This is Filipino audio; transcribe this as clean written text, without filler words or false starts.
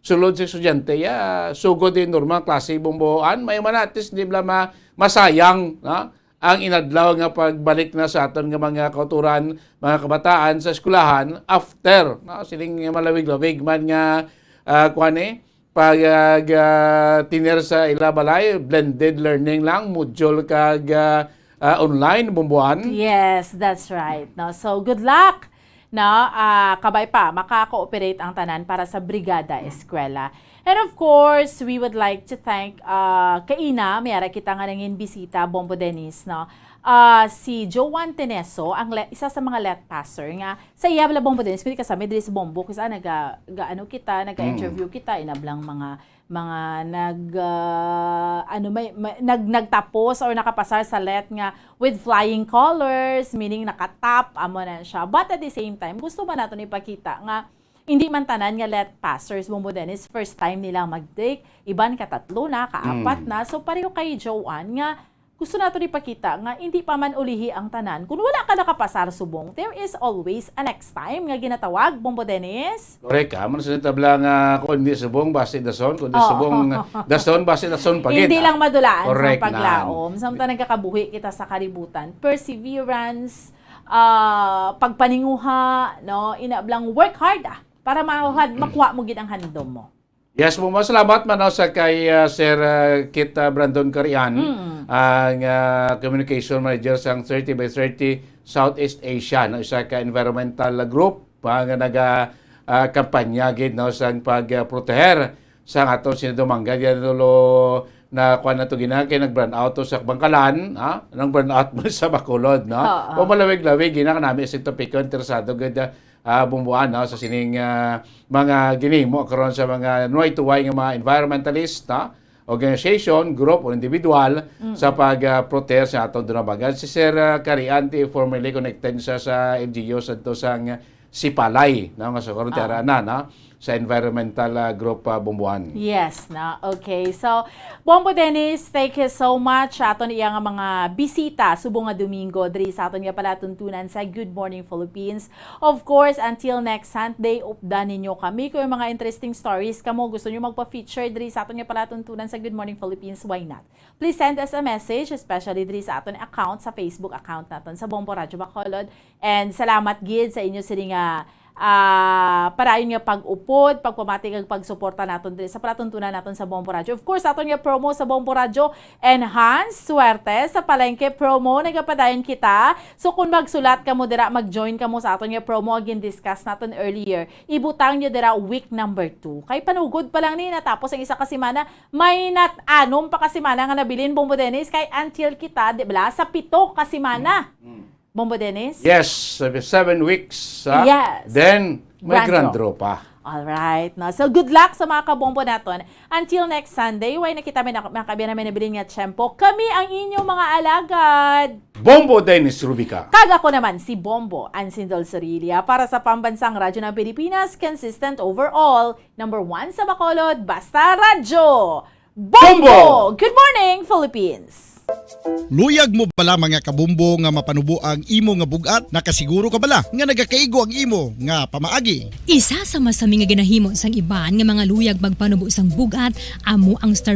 sulod sa estudyante, sugod din normal klase bumbuan, may man at least di bla masayang ang inadlaw nga pagbalik na sa aton nga mga kauturan, mga kabataan sa eskwelahan after siling malawig-lawig man nga pag tiner sa ilabalay, blended learning lang, module kag online bumbuan. Yes, that's right. No, so good luck. No, kabay pa maka-cooperate ang tanan para sa Brigada Eskwela. And of course, we would like to thank kaina, mayara kita nga nangin bisita, Bombo Dennis, no? Si Joan Teneso, isa sa mga let passer nga sa iyabla Bombo Dennis, kundi kasama diri sa Bombo kasi nag-interview kita inablang mga nagtapos or nakapasar sa let nga with flying colors, meaning nakatap amo na siya. But at the same time, gusto ba natin ipakita nga hindi man tanan nga let passers Bombo Dennis first time nilang mag-take, iban katatlo na, kaapat na. So pareho kay Joanne nga gusto nato ipakita nga hindi pa man ulihi ang tanan. Kung wala ka nakapasar subong, there is always a next time nga ginatawag, Bombo Dennis. Correct. Man sa tabla nga kung hindi subong base dason, kung hindi subong dason base dason pagit. Hindi lang madulaan correct sa paglaom. Samtang nagkakabuhi kita sa kaributan, perseverance, pagpaninguha, no, inablang work hard para makuha mo gid ang handom mo. Yes, salamat man sa kay Sir Kit Brandon Carian, ang Communication Manager sa 30 by 30 Southeast Asia, no, isa ka environmental group nga naga-kampanya gid no sa pagproteher sa aton sinidumangga diyan na kuan nato ginakay nag-burn out sa Bangkalan, nang burn out mo sa Bacolod, no. Pamalawig-lawig gina kanami sa topiko interesado gid bumbuan sa sining mga ginimo karon sa mga nuay-tuway nga mga environmentalist, organization, group o individual sa pag-protest sa atong dunabagan. Si Sir Carianti formerly connected sa LGU sa Sipalay nga sa karon sa environmental group bumbuan. Yes na. Okay. So, Bombo Dennis, thank you so much sa aton iya nga mga bisita subong nga Domingo diri sa aton nga palatuntunan sa Good Morning Philippines. Of course, until next Sunday, updan ninyo kami kung mga interesting stories kamo gusto niyo magpa-feature diri sa aton nga palatuntunan sa Good Morning Philippines, why not? Please send us a message, especially diri sa aton account sa Facebook account naton sa Bombo Radyo Bacolod. And salamat gid sa inyo sini nga para yun nga pag-upod, pagpamatik ang pagsuporta natin sa palatuntunan natin sa Bombo Radyo. Of course, aton nga promo sa Bombo Radyo, enhance swerte sa palengke promo, nagapadayon kita. So kung magsulat ka mo dira, mag-join ka mo sa aton nga promo, again discuss natin earlier, ibutang nyo dira week number 2. Kay panugod pa lang ni, natapos ang isa kasimana, may anom pa kasimana nga nabilin, Bombo Dennis, kay until kita, di ba, sa 7 kasimana. Bombo Dennis? Yes, 7 weeks. Yes. Then, may grand draw pa. Alright. No? So, good luck sa mga kabombo natin. Until next Sunday, way nakita makabiyan namin nabilin nga tiyempo. Kami ang inyong mga alagad. Bombo Dennis Rubica. Kag ako naman, si Bombo Ansindol Sorilia para sa Pambansang Radyo ng Pilipinas, consistent overall. Number 1 sa Bacolod, basta radyo. Bombo! Good morning, Philippines! Luyag mo bala mga kabumbo nga mapanubo ang imo nga bugat? Nakasiguro ka bala nga nagakaigo ang imo nga pamaagi? Isa sa masami nga ginahimo sang iban nga mga luyag magpanubo sang bugat amo ang starvation